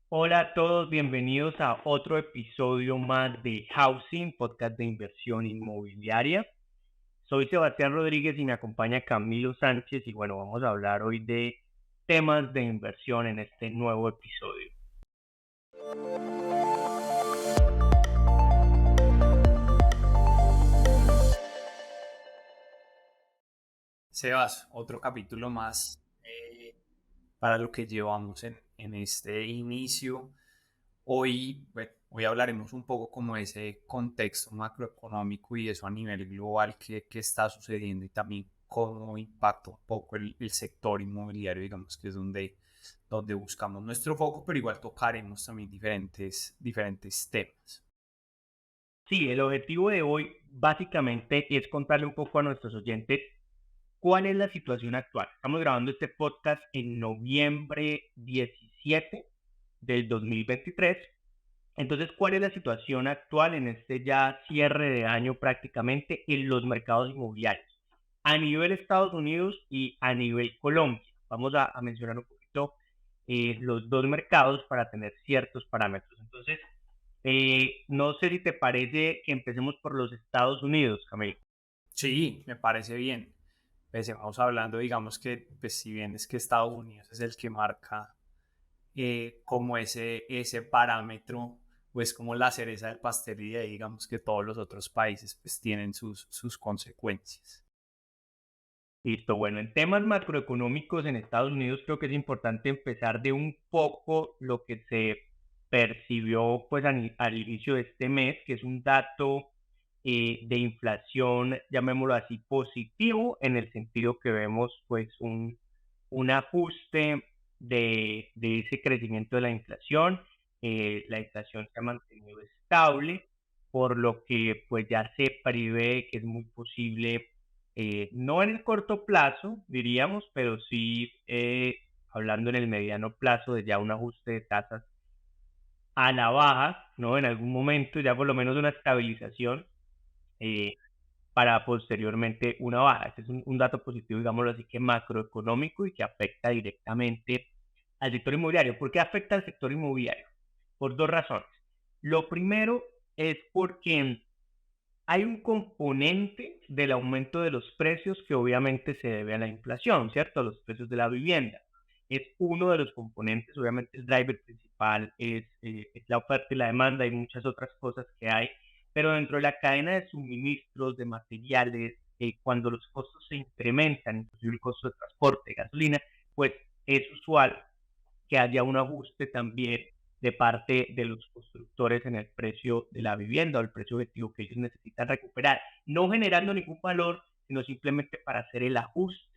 Hola a todos, bienvenidos a otro episodio más de Housing, podcast de inversión inmobiliaria. Soy Sebastián Rodríguez y me acompaña Camilo Sánchez y bueno, vamos a hablar hoy de temas de inversión en este nuevo episodio. Sebas, otro capítulo más para lo que llevamos en este inicio. Hoy hablaremos un poco como de ese contexto macroeconómico y eso a nivel global que está sucediendo y también cómo impacta un poco el sector inmobiliario, digamos que es donde buscamos nuestro foco, pero igual tocaremos también diferentes temas. Sí, el objetivo de hoy básicamente es contarle un poco a nuestros oyentes cuál es la situación actual. Estamos grabando este podcast en noviembre 17 del 2023. Entonces, ¿cuál es la situación actual en este ya cierre de año prácticamente en los mercados inmobiliarios? A nivel Estados Unidos y a nivel Colombia. Vamos a mencionar un poquito los dos mercados para tener ciertos parámetros. Entonces, no sé si te parece que empecemos por los Estados Unidos, Camilo. Sí, me parece bien. Empecemos hablando, digamos que, pues si bien es que Estados Unidos es el que marca como ese parámetro, pues como la cereza del pastel y de ahí digamos que todos los otros países pues tienen sus consecuencias. Listo, bueno, en temas macroeconómicos en Estados Unidos creo que es importante empezar de un poco lo que se percibió pues al inicio de este mes, que es un dato de inflación, llamémoslo así, positivo, en el sentido que vemos pues un ajuste de ese crecimiento de la inflación. La inflación se ha mantenido estable, por lo que pues ya se prevé que es muy posible no en el corto plazo, diríamos, pero sí hablando en el mediano plazo de ya un ajuste de tasas a la baja, ¿no? En algún momento, ya por lo menos una estabilización eh, para posteriormente una baja. Este es un dato positivo, digámoslo así, que macroeconómico y que afecta directamente al sector inmobiliario. ¿Por qué afecta al sector inmobiliario? Por dos razones. Lo primero es porque hay un componente del aumento de los precios que obviamente se debe a la inflación, ¿cierto? A los precios de la vivienda. Es uno de los componentes, obviamente el driver principal es la oferta y la demanda y muchas otras cosas que hay, pero dentro de la cadena de suministros, de materiales, cuando los costos se incrementan, inclusive el costo de transporte, de gasolina, pues es usual que haya un ajuste también de parte de los constructores en el precio de la vivienda o el precio objetivo que ellos necesitan recuperar, no generando ningún valor, sino simplemente para hacer el ajuste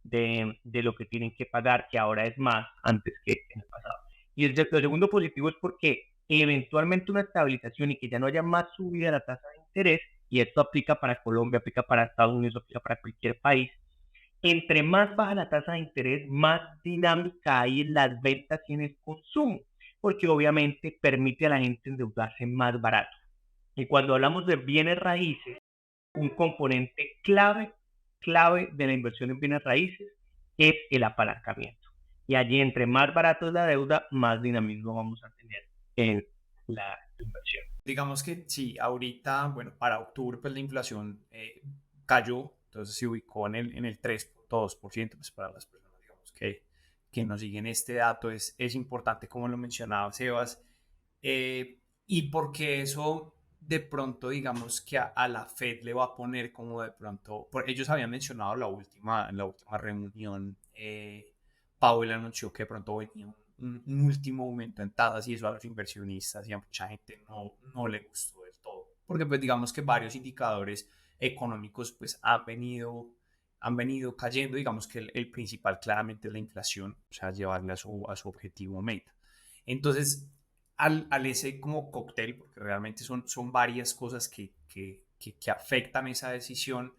de lo que tienen que pagar, que ahora es más antes que en el pasado. Y lo segundo positivo es porque eventualmente una estabilización y que ya no haya más subida de la tasa de interés, y esto aplica para Colombia, aplica para Estados Unidos, aplica para cualquier país, entre más baja la tasa de interés, más dinámica hay en las ventas y en el consumo, porque obviamente permite a la gente endeudarse más barato. Y cuando hablamos de bienes raíces, un componente clave de la inversión en bienes raíces es el apalancamiento. Y allí, entre más barato es la deuda, más dinamismo vamos a tener en la inversión. Digamos que sí, ahorita, bueno, para octubre pues la inflación cayó, entonces se ubicó en el 3,2%, pues para las personas digamos que nos siguen este dato es importante como lo mencionaba Sebas, y porque eso de pronto digamos que a la Fed le va a poner como de pronto, ellos habían mencionado en la última reunión, Powell anunció que de pronto venía un último aumento en tasas y eso a los inversionistas y a mucha gente no le gustó del todo. Porque pues digamos que varios indicadores económicos pues han venido cayendo, digamos que el principal claramente es la inflación, o sea, llevarle a su objetivo meta. Entonces, al ese como cóctel, porque realmente son varias cosas que afectan esa decisión,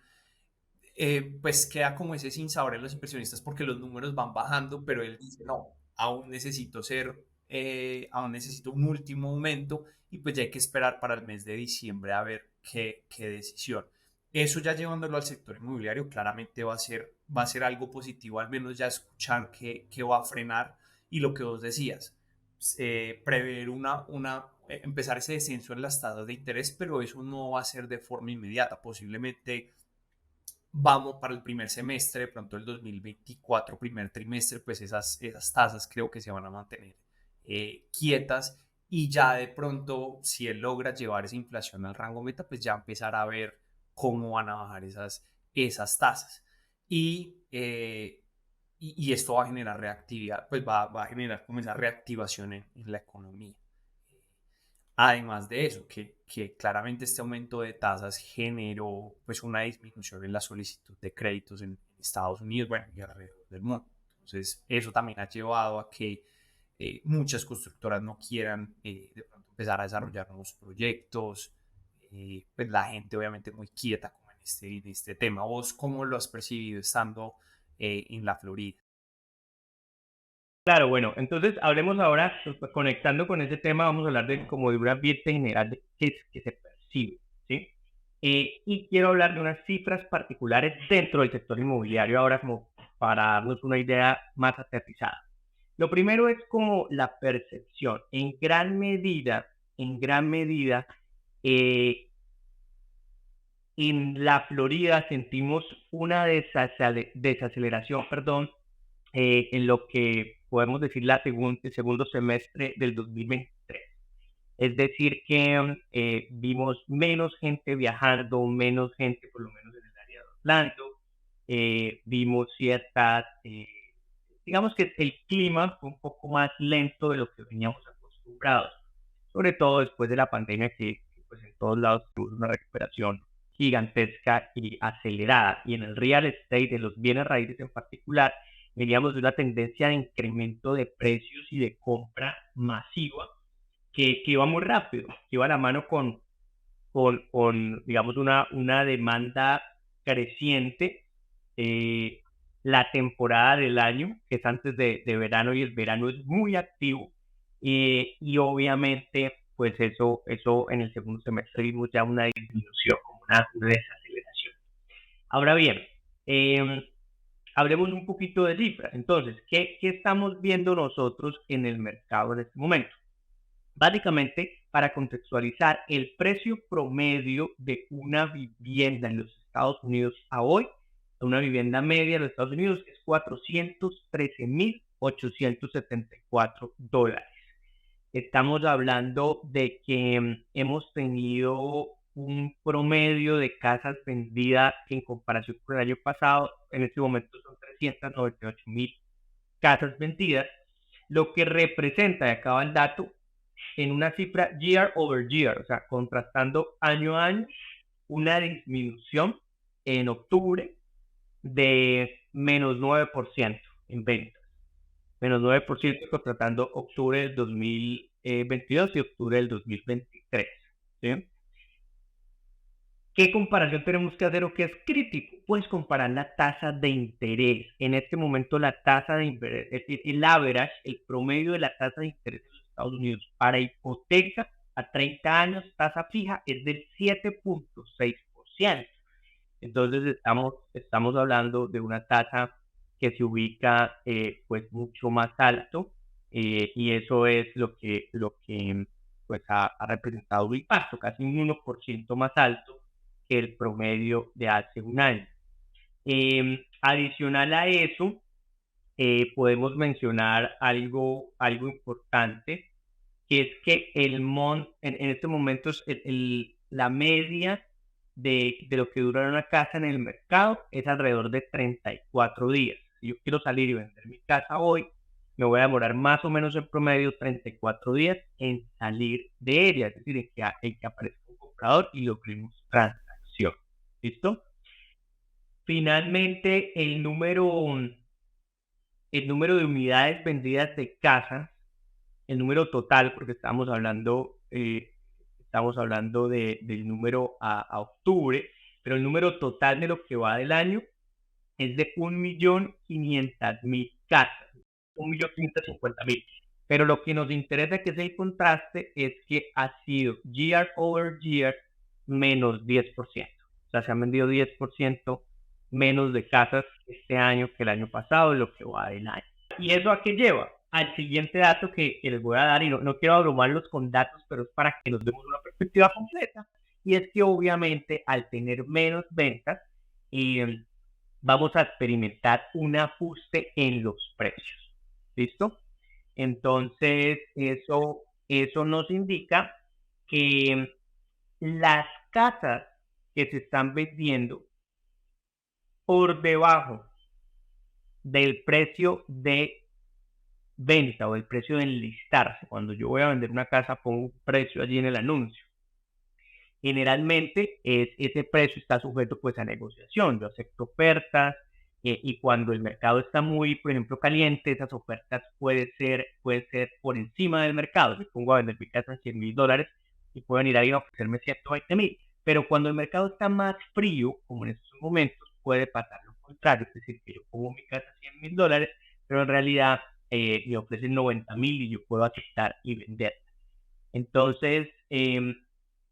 pues queda como ese sinsabor en los inversionistas porque los números van bajando, pero él dice, no, aún necesito un último aumento y pues ya hay que esperar para el mes de diciembre a ver qué decisión. Eso ya llevándolo al sector inmobiliario claramente va a ser algo positivo, al menos ya escuchar que va a frenar y lo que vos decías. prever empezar ese descenso en las tasas de interés, pero eso no va a ser de forma inmediata. Posiblemente vamos para el primer semestre, de pronto el 2024, primer trimestre, pues esas tasas creo que se van a mantener quietas, y ya de pronto, si él logra llevar esa inflación al rango meta, pues ya empezar a ver cómo van a bajar esas tasas. Y esto va a generar reactividad, pues va a generar como esa reactivación en la economía. Además de eso, que claramente este aumento de tasas generó pues una disminución en la solicitud de créditos en Estados Unidos, bueno, y alrededor del mundo. Entonces, eso también ha llevado a que muchas constructoras no quieran de pronto empezar a desarrollar nuevos proyectos. Pues la gente obviamente muy quieta como en este tema. ¿Vos cómo lo has percibido estando en la Florida? Claro, bueno, entonces hablemos ahora, pues, conectando con ese tema, vamos a hablar de como de un ambiente general de que se percibe, ¿sí? Y quiero hablar de unas cifras particulares dentro del sector inmobiliario ahora como para darnos una idea más aterrizada. Lo primero es como la percepción. En gran medida, eh, en la Florida sentimos una desaceleración, perdón, en lo que podemos decir el segundo semestre del 2023. Es decir, que vimos menos gente viajando, menos gente por lo menos en el área de Orlando, vimos digamos que el clima fue un poco más lento de lo que veníamos acostumbrados, sobre todo después de la pandemia que, pues en todos lados tuvo una recuperación gigantesca y acelerada. Y en el real estate, de los bienes raíces en particular, veníamos de una tendencia de incremento de precios y de compra masiva que iba muy rápido, que iba a la mano con digamos, una demanda creciente. eh, la temporada del año, que es antes de verano, y el verano es muy activo, y obviamente, pues eso en el segundo semestre vimos ya una disminución, como una desaceleración. Ahora bien, eh, hablemos un poquito de cifras. Entonces, ¿qué estamos viendo nosotros en el mercado en este momento? Básicamente, para contextualizar, el precio promedio de una vivienda en los Estados Unidos a hoy, una vivienda media en los Estados Unidos, es $413,874. Estamos hablando de que hemos tenido un promedio de casas vendidas que, en comparación con el año pasado, en este momento son 398,000 casas vendidas, lo que representa, y acaba el dato, en una cifra year over year, o sea, contrastando año a año, una disminución en octubre de menos 9% en ventas. Menos 9% contratando octubre del 2022 y octubre del 2023. ¿Sí? ¿Qué comparación tenemos que hacer o qué es crítico? Pues comparar la tasa de interés. En este momento la tasa de interés, es decir, el average, el promedio de la tasa de interés de los Estados Unidos para hipoteca a 30 años, tasa fija, es del 7.6%. Entonces estamos hablando de una tasa que se ubica pues mucho más alto, y eso es lo que pues ha representado un impacto, casi un 1% más alto que el promedio de hace un año. Adicional a eso, podemos mencionar algo importante, que es que en este momento la media de lo que dura una casa en el mercado es alrededor de 34 días. Si yo quiero salir y vender mi casa hoy, me voy a demorar más o menos en promedio 34 días en salir de ella, es decir, en que aparezca un comprador y logremos transacción. ¿Listo? Finalmente, el número de unidades vendidas de casas, el número total, porque estamos hablando del número a octubre, pero el número total de lo que va del año es de 1.500.000 casas, 1.550.000. Pero lo que nos interesa, que es el contraste, es que ha sido year over year menos 10%. O sea, se han vendido 10% menos de casas este año que el año pasado, de lo que va del año. ¿Y eso a qué lleva? al siguiente dato que les voy a dar, y no quiero abrumarlos con datos, pero es para que nos demos una perspectiva completa, y es que obviamente al tener menos ventas, vamos a experimentar un ajuste en los precios. ¿Listo? Entonces, eso nos indica que las casas que se están vendiendo por debajo del precio de venta o del precio de enlistarse. Cuando yo voy a vender una casa, pongo un precio allí en el anuncio. Generalmente ese precio está sujeto pues a negociación. Yo acepto ofertas y cuando el mercado está muy, por ejemplo, caliente, esas ofertas puede ser por encima del mercado. Me pongo a vender mi casa en $100,000 y pueden ir ahí a ofrecerme 120,000. Pero cuando el mercado está más frío, como en estos momentos, puede pasar lo contrario. Es decir, que yo pongo mi casa a $100,000, pero en realidad me ofrecen 90,000 y yo puedo aceptar y vender. Entonces, en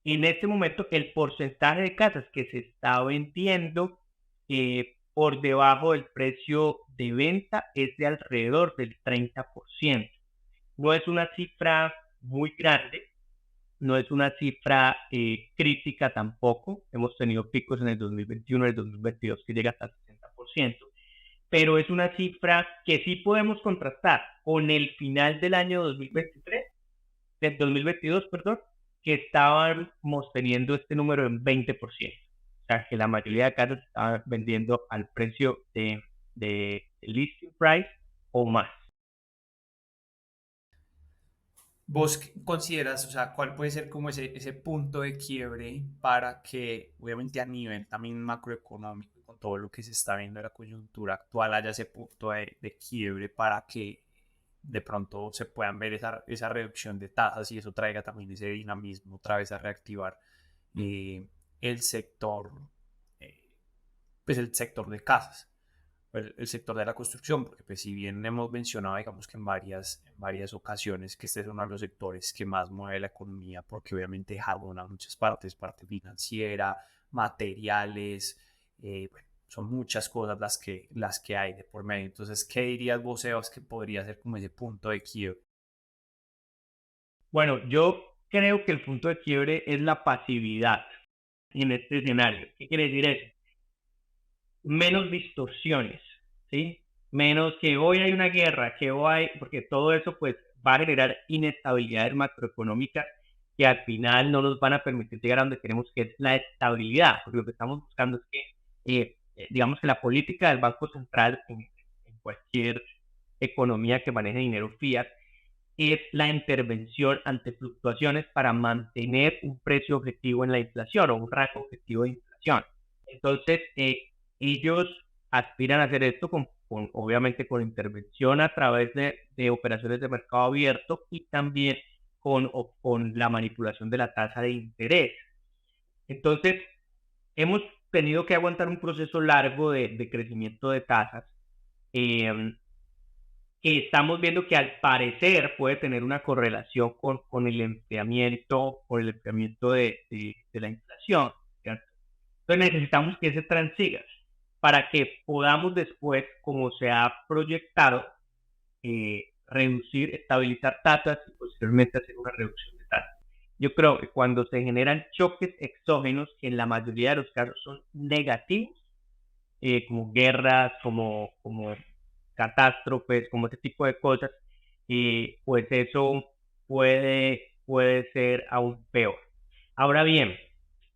este momento, el porcentaje de casas que se está vendiendo por debajo del precio de venta es de alrededor del 30%. No es una cifra muy grande, no es una cifra crítica tampoco. Hemos tenido picos en el 2021 y el 2022 que llega hasta el 60%, pero es una cifra que sí podemos contrastar con el final del año 2023, del 2022, perdón, que estábamos teniendo este número en 20%. O sea, que la mayoría de casas estaban vendiendo al precio de listing price o más. ¿Vos consideras, o sea, cuál puede ser como ese punto de quiebre para que, obviamente a nivel también macroeconómico, con todo lo que se está viendo en la coyuntura actual, haya ese punto de quiebre para que de pronto se puedan ver esa reducción de tasas y eso traiga también ese dinamismo otra vez a reactivar eh, el sector, eh, pues el sector de casas? El sector de la construcción, porque pues si bien hemos mencionado, digamos que en varias ocasiones, que este es uno de los sectores que más mueve la economía, porque obviamente jabona muchas partes, parte financiera, materiales, bueno, son muchas cosas las que hay de por medio. Entonces, ¿qué dirías vos, Sebas, que podría ser como ese punto de quiebre? Bueno, yo creo que el punto de quiebre es la pasividad en este escenario. ¿Qué quiere decir eso? Menos distorsiones, ¿sí? Menos que hoy hay una guerra, que hoy hay, porque todo eso pues va a generar inestabilidades macroeconómicas que al final no nos van a permitir llegar a donde queremos, que es la estabilidad, porque lo que estamos buscando es que, digamos que la política del Banco Central en cualquier economía que maneje dinero fiat es la intervención ante fluctuaciones para mantener un precio objetivo en la inflación o un rango objetivo de inflación. Entonces, ellos aspiran a hacer esto obviamente con intervención a través de operaciones de mercado abierto y también con la manipulación de la tasa de interés. Entonces, hemos tenido que aguantar un proceso largo de crecimiento de tasas. Eh, que estamos viendo que al parecer puede tener una correlación con el enfriamiento de la inflación, ¿cierto? Entonces necesitamos que ese transiga para que podamos después, como se ha proyectado, reducir, estabilizar tasas y posteriormente hacer una reducción de tasas. Yo creo que cuando se generan choques exógenos, que en la mayoría de los casos son negativos, como guerras, como catástrofes, como ese tipo de cosas, pues eso puede ser aún peor. Ahora bien,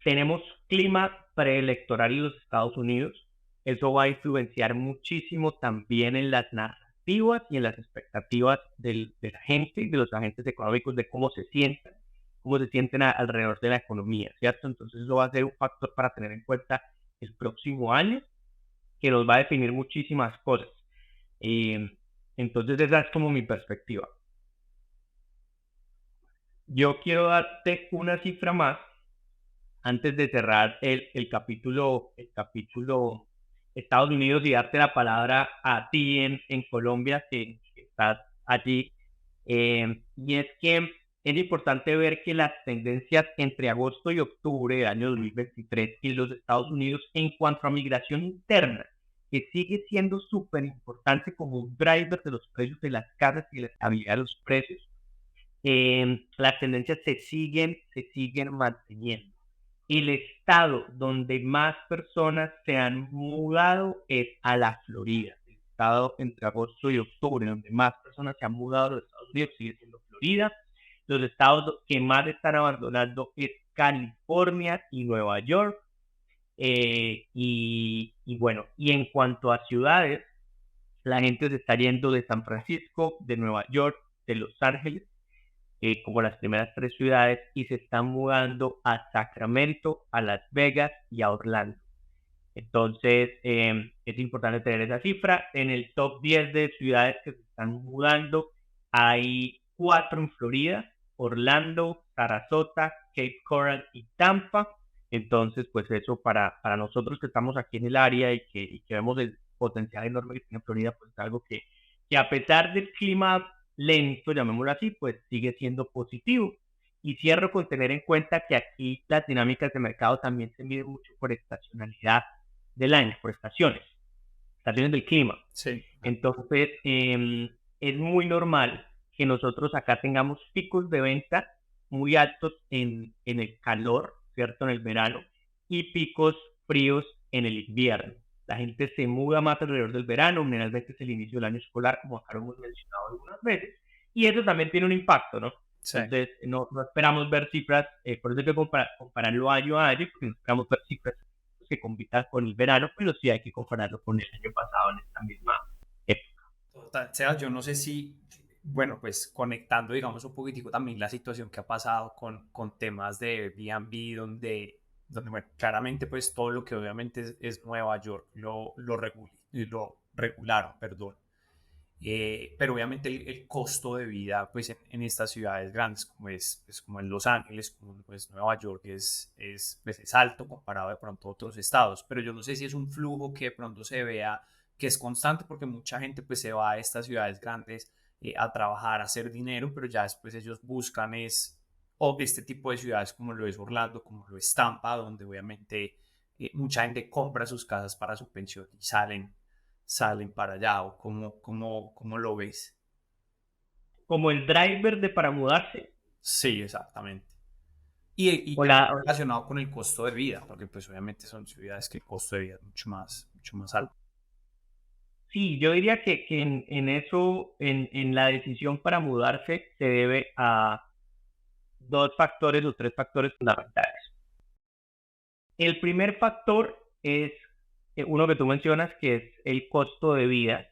tenemos clima preelectoral en los Estados Unidos. Eso va a influenciar muchísimo también en las narrativas y en las expectativas de la gente y de los agentes económicos de cómo se sienten alrededor de la economía, ¿cierto? Entonces eso va a ser un factor para tener en cuenta el próximo año, que nos va a definir muchísimas cosas. Entonces esa es como mi perspectiva. Yo quiero darte una cifra más antes de cerrar el capítulo Estados Unidos y darte la palabra a ti en Colombia, que estás allí. Y es que es importante ver que las tendencias entre agosto y octubre del año 2023 en los Estados Unidos en cuanto a migración interna que sigue siendo súper importante como un driver de los precios de las casas y la estabilidad de los precios, las tendencias se siguen manteniendo. El estado donde más personas se han mudado es a la Florida. El estado entre agosto y octubre donde más personas se han mudado a los Estados Unidos sigue siendo Florida. Los estados que más están abandonando es California y Nueva York. Y bueno, y en cuanto a ciudades, la gente se está yendo de San Francisco, de Nueva York, de Los Ángeles, como las primeras tres ciudades, y se están mudando a Sacramento, a Las Vegas y a Orlando. Entonces, es importante tener esa cifra. En el top 10 de ciudades que se están mudando, hay 4 en Florida: Orlando, Sarasota, Cape Coral y Tampa. Entonces, pues eso para nosotros que estamos aquí en el área y que vemos el potencial enorme que tiene Florida, pues es algo que a pesar del clima lento, llamémoslo así, pues sigue siendo positivo. Y cierro con tener en cuenta que aquí las dinámicas de mercado también se miden mucho por estacionalidad del año, por estaciones del clima. Sí. Entonces, es muy normal que nosotros acá tengamos picos de venta muy altos en el calor, ¿cierto? En el verano, y picos fríos en el invierno. La gente se muda más alrededor del verano, generalmente es el inicio del año escolar, como acá lo hemos mencionado algunas veces, y eso también tiene un impacto, ¿no? Sí. Entonces, no esperamos ver cifras, por eso hay que compararlo año a año, porque no esperamos ver cifras que compitan con el verano, pero sí hay que compararlo con el año pasado en esta misma época. Total, Sebas, yo no sé si, bueno, pues conectando, digamos, un poquitico también la situación que ha pasado con temas de Airbnb, donde bueno, claramente pues todo lo que obviamente es Nueva York lo regularon, perdón. Pero obviamente el costo de vida pues en estas ciudades grandes como pues, como en Los Ángeles, como pues Nueva York pues, es alto comparado de pronto a otros estados, pero yo no sé si es un flujo que de pronto se vea que es constante porque mucha gente pues se va a estas ciudades grandes a trabajar, a hacer dinero, pero ya después ellos buscan o este tipo de ciudades como lo es Orlando, como lo es Tampa, donde obviamente mucha gente compra sus casas para su pensión y salen para allá, o cómo lo ves. Como el driver de para mudarse, Sí, exactamente. Y o también la, relacionado con el costo de vida, porque pues obviamente son ciudades que el costo de vida es mucho más alto. sí, yo diría que en eso, en la decisión para mudarse, se debe a dos factores o tres factores fundamentales. El primer factor es uno que tú mencionas, que es el costo de vida,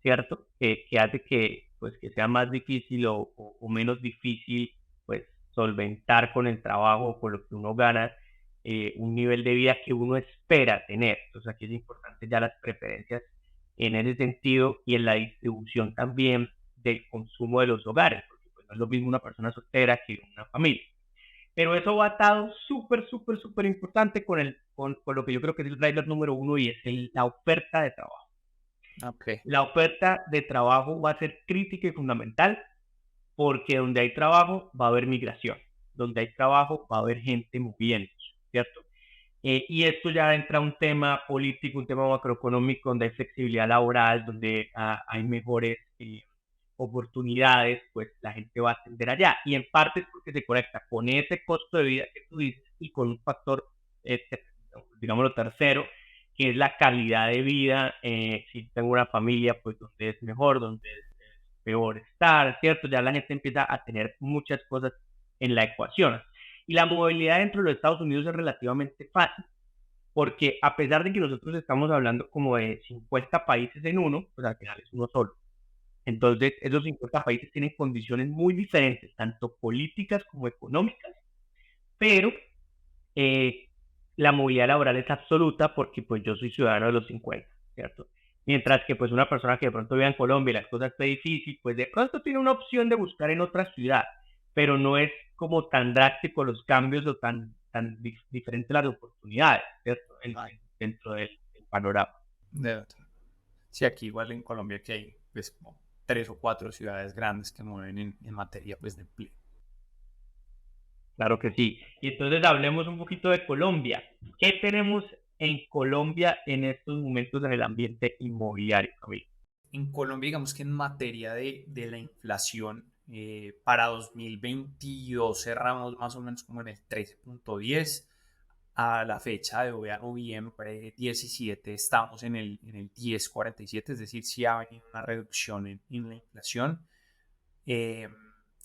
¿cierto? Que hace que, pues, que sea más difícil o menos difícil, pues, solventar con el trabajo, con lo que uno gana, un nivel de vida que uno espera tener. Entonces aquí es importante ya las preferencias en ese sentido y en la distribución también del consumo de los hogares, porque pues, no es lo mismo una persona soltera que una familia. Pero eso va atado súper, súper, súper importante con lo que yo creo que es el driver número uno y es la oferta de trabajo. Ok. La oferta de trabajo va a ser crítica y fundamental porque donde hay trabajo va a haber migración, donde hay trabajo va a haber gente moviéndose, ¿cierto? Y esto ya entra un tema político, un tema macroeconómico, donde hay flexibilidad laboral, donde hay mejores oportunidades, pues la gente va a tender allá. Y en parte es porque se conecta con ese costo de vida que tú dices y con un factor, digámoslo, tercero, que es la calidad de vida. Si tengo una familia, pues donde es mejor, donde es peor estar, ¿cierto? Ya la gente empieza a tener muchas cosas en la ecuación. Y la movilidad dentro de los Estados Unidos es relativamente fácil, porque a pesar de que nosotros estamos hablando como de 50 países en uno, pues al final es uno solo. Entonces, esos 50 países tienen condiciones muy diferentes, tanto políticas como económicas, pero eh, la movilidad laboral es absoluta porque pues yo soy ciudadano de los 50, ¿cierto? Mientras que pues una persona que de pronto vive en Colombia y las cosas esté difícil, pues de pronto tiene una opción de buscar en otra ciudad, pero no es como tan drástico los cambios o tan diferentes las oportunidades, ¿cierto? Dentro del panorama. De- Sí, aquí igual en Colombia que hay pues como 3 o 4 ciudades grandes que mueven en materia pues de empleo. Claro que sí. Y entonces hablemos un poquito de Colombia. ¿Qué tenemos en Colombia en estos momentos en el ambiente inmobiliario, Camilo? En Colombia, digamos que en materia de la inflación, para 2022 cerramos más o menos como en el 13.10. A la fecha de hoy, a noviembre 17, estamos en el 10.47, es decir, sí ha venido una reducción en la inflación. eh,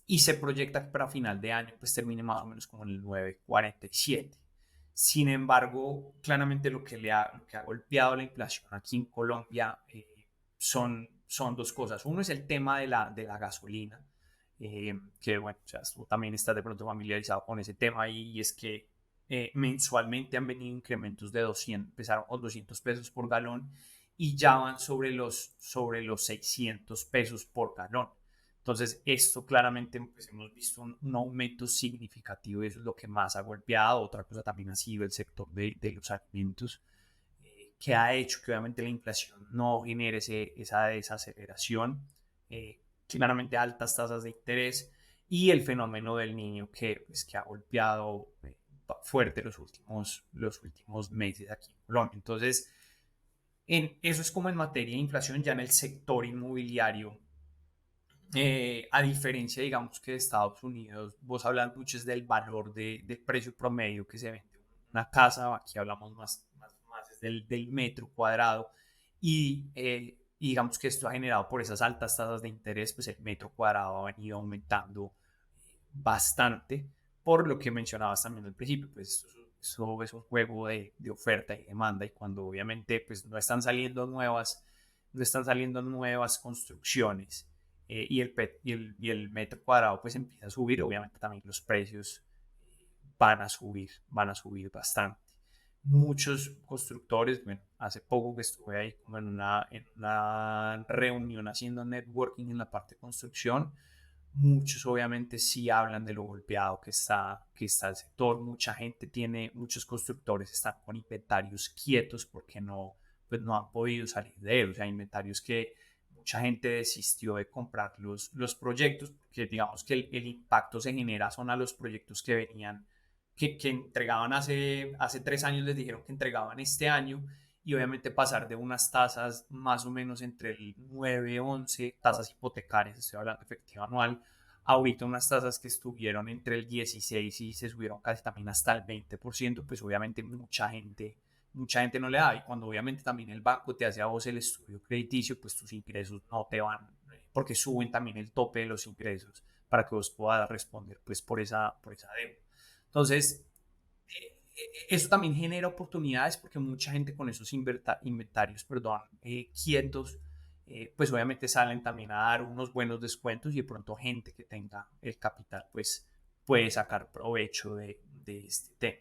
y se proyecta que para final de año pues termine más o menos como en el 9.47. Sin embargo, claramente lo que ha golpeado la inflación aquí en Colombia son dos cosas. Uno es el tema de la gasolina, que bueno, o sea, tú también estás de pronto familiarizado con ese tema y es que mensualmente han venido incrementos de 200, empezaron con 200 pesos por galón y ya van sobre los 600 pesos por galón. Entonces, esto claramente pues, hemos visto un aumento significativo y eso es lo que más ha golpeado. Otra cosa también ha sido el sector de los alimentos, que ha hecho que obviamente la inflación no genere esa desaceleración. Claramente altas tasas de interés y el fenómeno del niño que ha golpeado fuerte los últimos meses aquí en Colombia. Entonces, eso es como en materia de inflación, ya en el sector inmobiliario. A diferencia, digamos, que de Estados Unidos, vos hablas mucho es del valor del precio promedio que se vende una casa, aquí hablamos más es del metro cuadrado, y digamos que esto ha generado por esas altas tasas de interés, pues el metro cuadrado ha venido aumentando bastante, por lo que mencionabas también al principio, pues eso es un juego de oferta y demanda, y cuando obviamente pues no están saliendo nuevas construcciones, y el metro cuadrado pues empieza a subir, obviamente también los precios van a subir bastante. Muchos constructores, bueno, hace poco que estuve ahí como en una reunión haciendo networking en la parte de construcción, muchos obviamente sí hablan de lo golpeado que está el sector. Muchos constructores están con inventarios quietos porque pues no han podido salir de él. O sea, inventarios que mucha gente desistió de comprar los proyectos, porque digamos que el impacto se genera son a los proyectos que venían, que entregaban hace 3 años, les dijeron que entregaban este año, y obviamente pasar de unas tasas más o menos entre el 9 11 tasas hipotecarias, estoy hablando de efectivo anual, ahorita unas tasas que estuvieron entre el 16 y se subieron casi también hasta el 20%, pues obviamente mucha gente no le da, y cuando obviamente también el banco te hace a vos el estudio crediticio, pues tus ingresos no te van, porque suben también el tope de los ingresos para que vos puedas responder pues por esa deuda. Entonces, eso también genera oportunidades porque mucha gente con esos inventarios, perdón, quietos, pues obviamente salen también a dar unos buenos descuentos, y de pronto gente que tenga el capital, pues puede sacar provecho de este tema.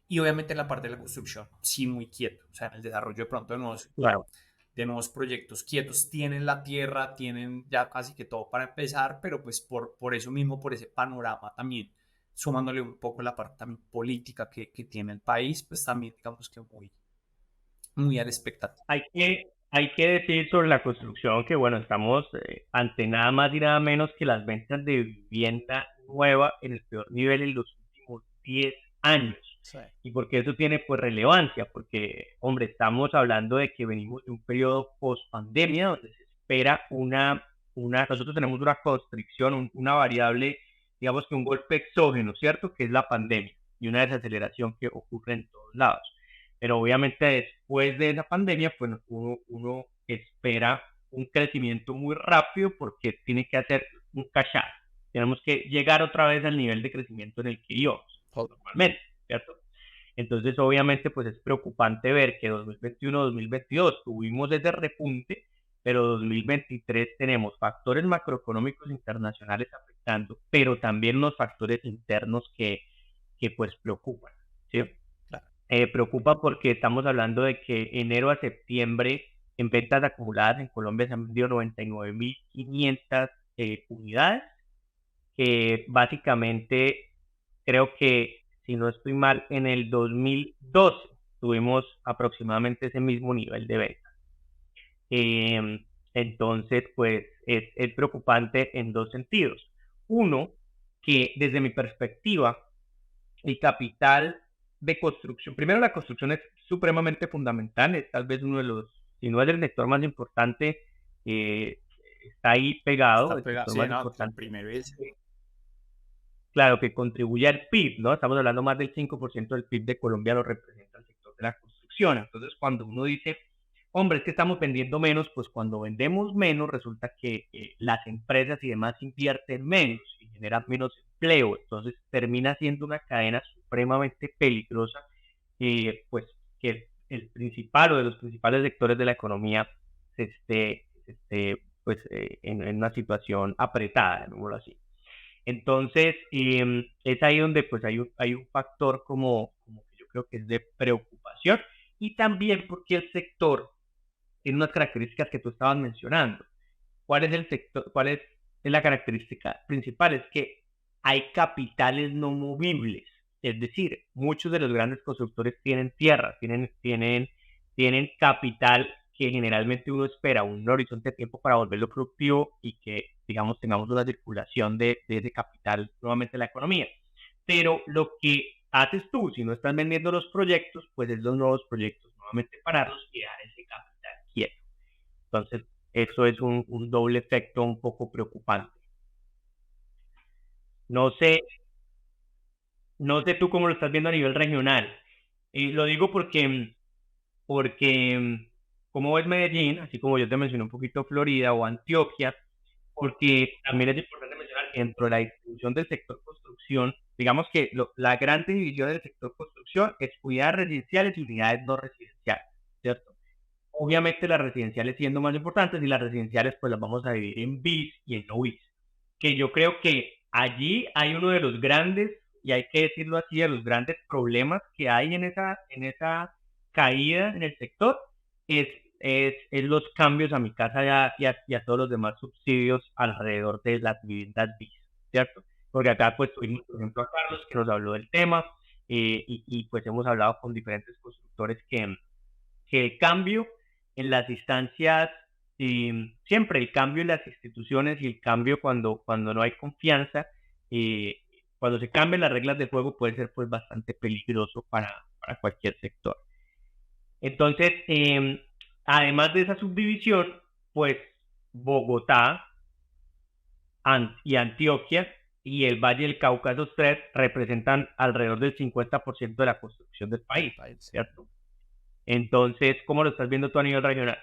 Y obviamente en la parte de la construcción, sí, muy quieto. O sea, en el desarrollo de pronto Claro. de nuevos proyectos quietos, tienen la tierra, tienen ya casi que todo para empezar, pero pues por eso mismo, por ese panorama también, sumándole un poco la parte también política que tiene el país, pues también digamos que muy, muy a la expectativa. Hay que decir sobre la construcción que, bueno, estamos ante nada más y nada menos que las ventas de vivienda nueva en el peor nivel en los últimos 10 años. Sí. ¿Y por qué eso tiene pues relevancia? Porque, hombre, estamos hablando de que venimos de un periodo post pandemia donde se espera nosotros tenemos una constricción, una variable, digamos que un golpe exógeno, ¿cierto? Que es la pandemia y una desaceleración que ocurre en todos lados. Pero obviamente después de esa pandemia, pues uno espera un crecimiento muy rápido porque tiene que hacer un catch up. Tenemos que llegar otra vez al nivel de crecimiento en el que íbamos normalmente, ¿cierto? Entonces, obviamente, pues es preocupante ver que 2021-2022 tuvimos ese repunte, pero 2023 tenemos factores macroeconómicos internacionales afectando, pero también unos factores internos que pues preocupan, ¿sí? Claro. Preocupa porque estamos hablando de que enero a septiembre en ventas acumuladas en Colombia se han vendido 99.500 unidades, que básicamente creo que, si no estoy mal, en el 2012 tuvimos aproximadamente ese mismo nivel de venta. Entonces, pues es preocupante en dos sentidos. Uno, que desde mi perspectiva, el capital de construcción. Primero, la construcción es supremamente fundamental, es tal vez uno de los, si no es el sector más importante, eh, está ahí pegado, Está el pegado. sector Sí, más no, el importante. primero es. Claro, que contribuye al PIB, ¿no? Estamos hablando más del 5% del PIB de Colombia lo representa el sector de la construcción. Entonces, cuando uno dice, hombre, es que estamos vendiendo menos, pues cuando vendemos menos resulta que las empresas y demás invierten menos y generan menos empleo. Entonces, termina siendo una cadena supremamente peligrosa, pues que el principal o de los principales sectores de la economía se esté pues, en una situación apretada, llamémoslo así. Entonces, es ahí donde pues hay un factor como que yo creo que es de preocupación y también porque el sector tiene unas características que tú estabas mencionando. ¿Cuál es el sector? ¿Cuál es la característica principal? Es que hay capitales no movibles. Es decir, muchos de los grandes constructores tienen tierra, tienen capital que generalmente uno espera un horizonte de tiempo para volverlo productivo y que, digamos, tengamos una circulación de ese capital nuevamente en la economía. Pero lo que haces tú, si no estás vendiendo los proyectos, pues es los nuevos proyectos nuevamente pararlos y dejar ese capital quieto. Entonces, eso es un doble efecto un poco preocupante. No sé, no sé tú cómo lo estás viendo a nivel regional. Y lo digo porque como ves Medellín, así como yo te mencioné un poquito Florida o Antioquia, porque también es importante mencionar que dentro de la distribución del sector construcción, digamos que la gran división del sector construcción es unidades residenciales y unidades no residenciales, ¿cierto? Obviamente las residenciales siendo más importantes y las residenciales pues las vamos a dividir en bis y en no bis. Que yo creo que allí hay uno de los grandes, y hay que decirlo así, de los grandes problemas que hay en esa caída en el sector, es, es los cambios a mi casa y a todos los demás subsidios alrededor de las viviendas bis, ¿cierto? Porque acá pues tuvimos, por ejemplo, a Carlos que nos habló del tema, y pues hemos hablado con diferentes constructores que el cambio en las instancias, siempre el cambio en las instituciones y el cambio cuando no hay confianza, eh, cuando se cambian las reglas del juego puede ser pues bastante peligroso para cualquier sector. Entonces, además de esa subdivisión, pues Bogotá y Antioquia y el Valle del Cauca, esos tres representan alrededor del 50% de la construcción del Del país, país. ¿cierto? Entonces, ¿cómo lo estás viendo tú a nivel regional?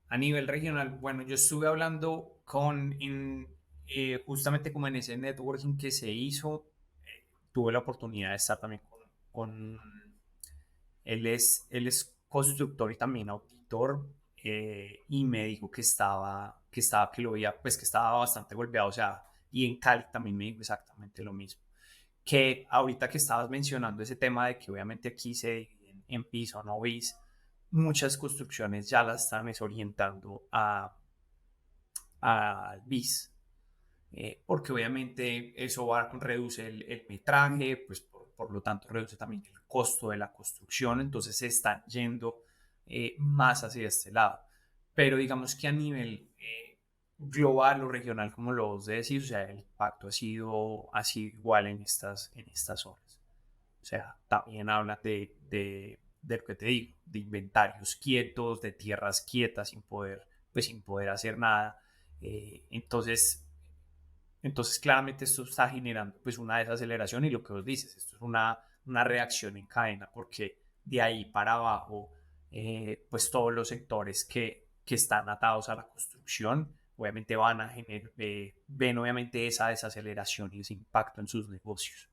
A nivel regional, bueno, yo estuve hablando justamente como en ese networking que se hizo, tuve la oportunidad de estar también con él es constructor y también auditor, y me dijo que lo veía, pues que estaba bastante golpeado, o sea, y en Cali también me dijo exactamente lo mismo. Que ahorita que estabas mencionando ese tema de que obviamente aquí se dividen en piso o no bis, muchas construcciones ya las están orientando a bis, porque obviamente eso reduce el metraje, pues por lo tanto reduce también el costo de la construcción, entonces se están yendo más hacia este lado. Pero digamos que a nivel global o regional, como lo vos decís, o sea, el impacto ha sido igual en estas zonas. O sea, también habla de lo que te digo, de inventarios quietos, de tierras quietas pues sin poder hacer nada. Entonces, claramente esto está generando pues una desaceleración y lo que vos dices, esto es una reacción en cadena porque de ahí para abajo, pues todos los sectores que están atados a la construcción, obviamente ven obviamente esa desaceleración y ese impacto en sus negocios.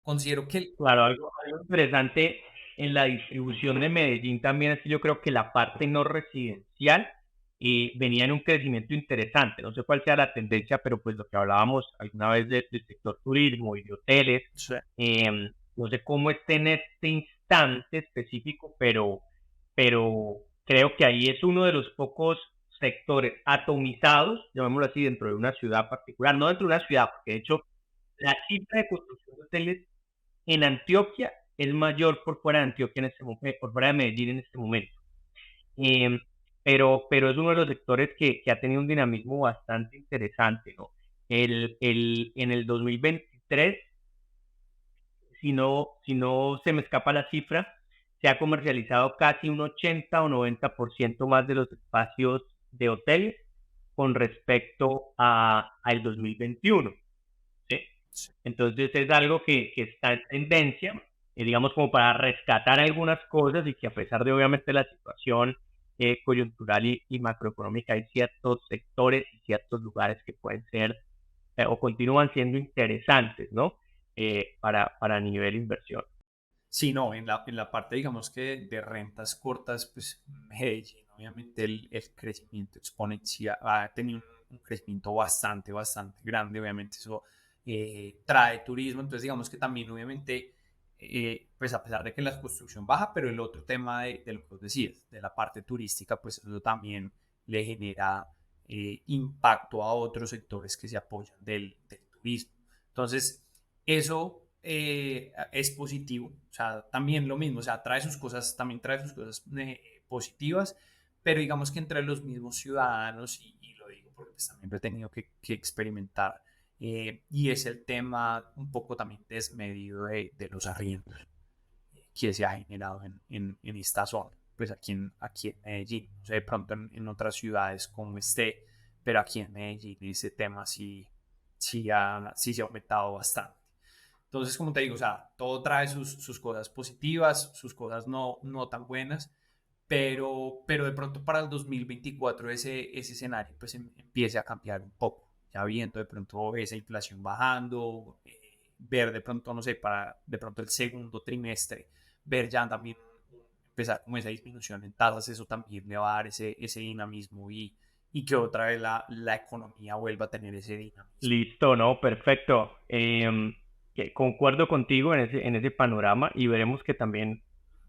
Considero que Claro, algo interesante en la distribución de Medellín también es que yo creo que la parte no residencial venía en un crecimiento interesante. No sé cuál sea la tendencia, pero pues lo que hablábamos alguna vez del sector turismo y de hoteles, sí, no sé cómo esté en este instante específico, pero creo que ahí es uno de los pocos sectores atomizados, llamémoslo así, dentro de una ciudad particular, no dentro de una ciudad, porque de hecho la cifra de construcción de hoteles en Antioquia es mayor por fuera de Antioquia en este momento, por fuera de Medellín en este momento. Eh, pero es uno de los sectores que ha tenido un dinamismo bastante interesante, ¿no? En el 2023 si no se me escapa la cifra, se ha comercializado casi un 80 o 90% más de los espacios de hoteles con respecto al 2021, ¿sí? Sí. Entonces es algo que está en tendencia, digamos como para rescatar algunas cosas, y que a pesar de obviamente la situación coyuntural y macroeconómica, hay ciertos sectores y ciertos lugares que pueden ser o continúan siendo interesantes, ¿no? Para nivel inversión. Sí, no, en la parte, digamos que de rentas cortas, pues Medellín, obviamente el crecimiento exponencial ha tenido un crecimiento bastante, bastante grande, obviamente eso trae turismo, entonces digamos que también obviamente, pues a pesar de que la construcción baja, pero el otro tema de lo que vos decías, de la parte turística, pues eso también le genera impacto a otros sectores que se apoyan del turismo. Entonces, eso es positivo, o sea, también lo mismo, o sea, trae sus cosas, también trae sus cosas positivas, pero digamos que entre los mismos ciudadanos, y lo digo porque pues, también lo he tenido que experimentar, y es el tema un poco también desmedido de los arriendos que se ha generado en esta zona, pues aquí en Medellín, no sé de pronto en otras ciudades como esté, pero aquí en Medellín ese tema sí se ha aumentado bastante. Entonces, como te digo, o sea, todo trae sus cosas positivas, sus cosas no tan buenas, pero de pronto para el 2024 ese escenario pues empiece a cambiar un poco, ya viendo de pronto esa inflación bajando, ver de pronto, no sé, para de pronto el segundo trimestre, ver ya también empezar como esa disminución en tasas, eso también le va a dar ese dinamismo y que otra vez la economía vuelva a tener ese dinamismo. Listo, ¿no? Perfecto. Que concuerdo contigo en ese panorama, y veremos que también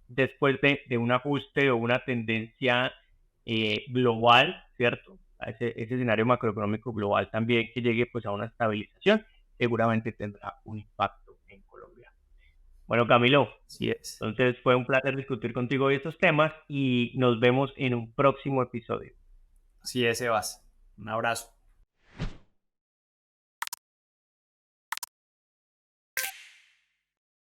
después de un ajuste o una tendencia global, ¿cierto? A ese escenario macroeconómico global también, que llegue pues a una estabilización, seguramente tendrá un impacto en Colombia. Bueno, Camilo, Así es. entonces fue un placer discutir contigo de estos temas y nos vemos en un próximo episodio. Así es, Sebas. Un abrazo.